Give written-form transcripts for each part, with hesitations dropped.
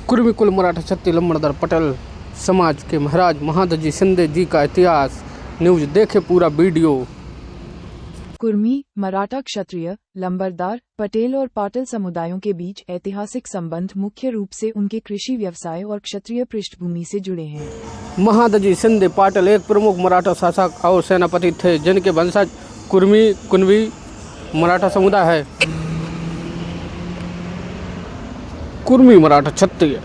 कुर्मी कुल मराठा छत्ती लंबड़दार पटेल समाज के महाराज महादजी शिंदे जी का इतिहास न्यूज देखे पूरा वीडियो। कुर्मी, मराठा, क्षत्रिय, लंबरदार, पटेल और पाटिल समुदायों के बीच ऐतिहासिक संबंध मुख्य रूप से उनके कृषि व्यवसाय और क्षत्रिय पृष्ठभूमि से जुड़े हैं। महादजी शिंदे पाटिल एक प्रमुख मराठा शासक और सेनापति थे जिनके वंशज कुर्मी कुणबी मराठा समुदाय है। कुर्मी मराठा क्षत्रिय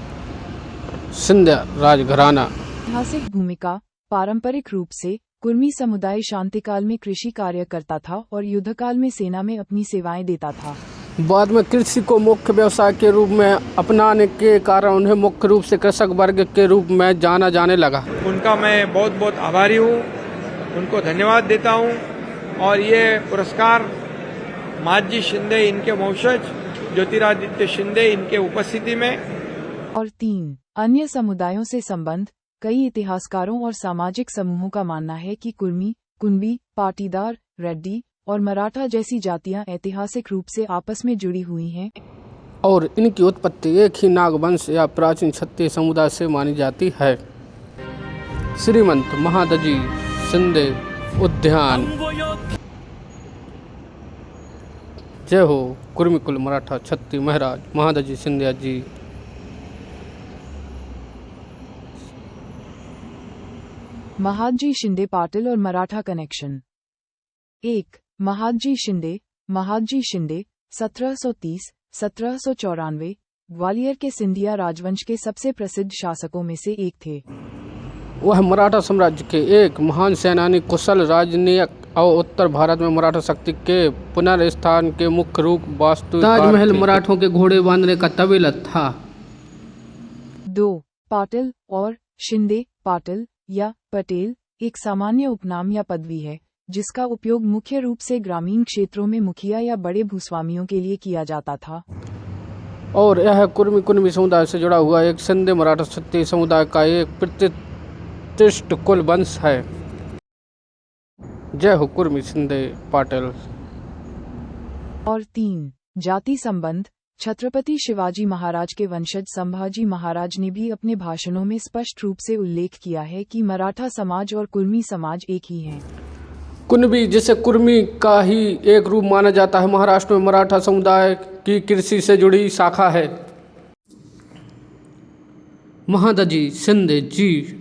शिंदे राजघराना। ऐतिहासिक भूमिका। पारंपरिक रूप से कुर्मी समुदाय शांतिकाल में कृषि कार्य करता था और युद्धकाल में सेना में अपनी सेवाएं देता था। बाद में कृषि को मुख्य व्यवसाय के रूप में अपनाने के कारण उन्हें मुख्य रूप से कृषक वर्ग के रूप में जाना जाने लगा। उनका मैं बहुत बहुत आभारी हूँ, उनको धन्यवाद देता हूँ। और ये पुरस्कार महादजी शिंदे, इनके वंशज ज्योतिरादित्य शिंदे, इनके उपस्थिति में। और 3 अन्य समुदायों से संबंध। कई इतिहासकारों और सामाजिक समूहों का मानना है कि कुर्मी, कुणबी, पाटीदार, रेड्डी और मराठा जैसी जातियां ऐतिहासिक रूप से आपस में जुड़ी हुई हैं और इनकी उत्पत्ति एक ही नागवंश या प्राचीन क्षत्रिय समुदाय से मानी जाती है। श्रीमंत महादजी शिंदे उद्यान। जय हो कुर्मी कुल मराठा छत्ती महाराज महादजी शिंदे जी। महादजी शिंदे पाटिल और मराठा कनेक्शन। 1. महादजी शिंदे 1730-1794 ग्वालियर के सिंधिया राजवंश के सबसे प्रसिद्ध शासकों में से एक थे। वह मराठा साम्राज्य के एक महान सेनानी, कुशल राजनीतिक और उत्तर भारत में मराठा शक्ति के पुनर्स्थापन के मुख्य रूप वास्तुकार थे। ताजमहल मराठों के घोड़े बांधने का तबीला था। 2. पाटिल और शिंदे। पाटिल या पटेल एक सामान्य उपनाम या पदवी है जिसका उपयोग मुख्य रूप से ग्रामीण क्षेत्रों में मुखिया या बड़े भूस्वामियों के लिए किया जाता था। और यह कुर्मी कुणबी समुदाय से जुड़ा हुआ एक शिंदे मराठा क्षत्रिय समुदाय का एक प्रतिष्ठित कुल वंश है। जय हो कुर्मी शिंदे पाटिल। और 3 जाति संबंध। छत्रपति शिवाजी महाराज के वंशज संभाजी महाराज ने भी अपने भाषणों में स्पष्ट रूप से उल्लेख किया है कि मराठा समाज और कुर्मी समाज एक ही हैं। कुणबी, जिसे कुर्मी का ही एक रूप माना जाता है, महाराष्ट्र में मराठा समुदाय की कृषि से जुड़ी शाखा है। महादजी शिंदे जी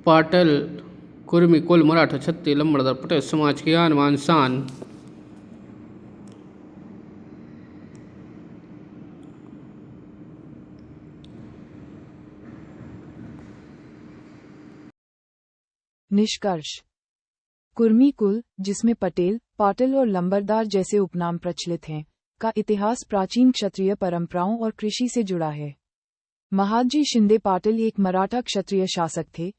पाटिल कुर्मी कुल मराठा छत्ती लंबड़दार पटेल समाज की आन बान शान। निष्कर्ष। कुर्मी कुल, जिसमें पटेल, पाटिल और लंबरदार जैसे उपनाम प्रचलित हैं, का इतिहास प्राचीन क्षत्रिय परंपराओं और कृषि से जुड़ा है। महादजी शिंदे पाटिल एक मराठा क्षत्रिय शासक थे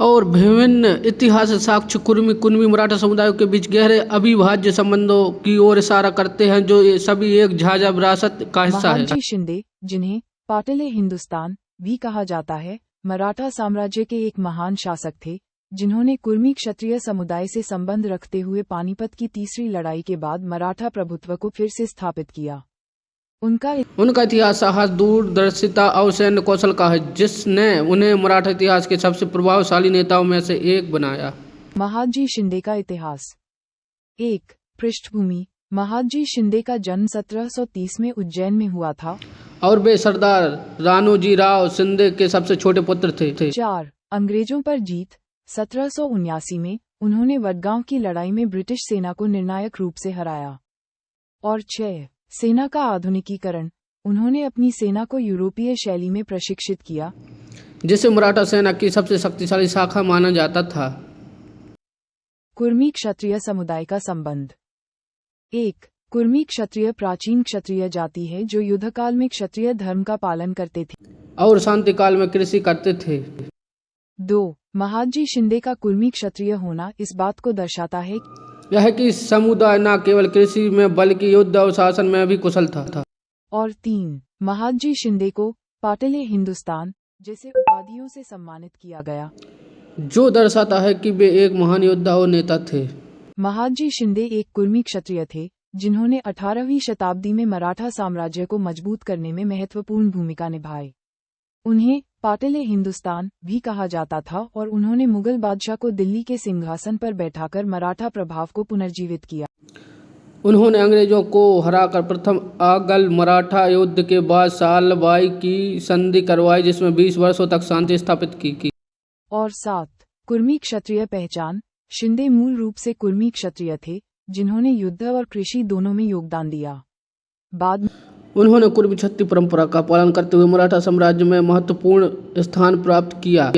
और विभिन्न इतिहास साक्ष्य कुर्मी कुणबी मराठा समुदायों के बीच गहरे अविभाज्य संबंधों की ओर इशारा करते हैं, जो ये सभी एक झाझा विरासत का हिस्सा है। महादजी शिंदे, जिन्हें पाटिल हिंदुस्तान भी कहा जाता है, मराठा साम्राज्य के एक महान शासक थे जिन्होंने कुर्मी क्षत्रिय समुदाय से संबंध रखते हुए पानीपत की तीसरी लड़ाई के बाद मराठा प्रभुत्व को फिर से स्थापित किया। उनका इतिहास साहस, दूरदर्शिता और सैन्य कौशल का है, जिसने उन्हें मराठा इतिहास के सबसे प्रभावशाली नेताओं में से एक बनाया। महादजी शिंदे का इतिहास। 1. पृष्ठभूमि। महादजी शिंदे का जन्म 1730 में उज्जैन में हुआ था और वे सरदार राणोजी राव शिंदे के सबसे छोटे पुत्र थे। 4. अंग्रेजों पर जीत। 1779 में उन्होंने वडगांव की लड़ाई में ब्रिटिश सेना को निर्णायक रूप से हराया। और 6. सेना का आधुनिकीकरण। उन्होंने अपनी सेना को यूरोपीय शैली में प्रशिक्षित किया, जिसे मराठा सेना की सबसे शक्तिशाली शाखा माना जाता था। कुर्मी क्षत्रिय समुदाय का संबंध। 1. कुर्मी क्षत्रिय प्राचीन क्षत्रिय जाति है जो युद्धकाल में क्षत्रिय धर्म का पालन करते थे और शांतिकाल में कृषि करते थे। 2. महादजी शिंदे का कुर्मी क्षत्रिय होना इस बात को दर्शाता है यह कि समुदाय न केवल कृषि में बल्कि युद्ध और शासन में भी कुशल था। और 3. महादजी शिंदे को पाटिल हिंदुस्तान जैसे उपाधियों से सम्मानित किया गया, जो दर्शाता है कि वे एक महान योद्धा और नेता थे। महादजी शिंदे एक कुर्मी क्षत्रिय थे जिन्होंने 18वीं शताब्दी में मराठा साम्राज्य को मजबूत करने में महत्वपूर्ण भूमिका निभाई। उन्हें पाटिल हिंदुस्तान भी कहा जाता था और उन्होंने मुगल बादशाह को दिल्ली के सिंहासन पर बैठाकर मराठा प्रभाव को पुनर्जीवित किया। उन्होंने अंग्रेजों को हराकर प्रथम आंग्ल मराठा युद्ध के बाद सालबाई की संधि करवाई, जिसमें 20 वर्षों तक शांति स्थापित की। और 7 कुर्मी क्षत्रिय पहचान। शिंदे मूल रूप से कुर्मी क्षत्रिय थे, जिन्होंने युद्ध और कृषि दोनों में योगदान दिया। बाद में उन्होंने कुर्मी क्षत्रिय परंपरा का पालन करते हुए मराठा साम्राज्य में महत्वपूर्ण स्थान प्राप्त किया।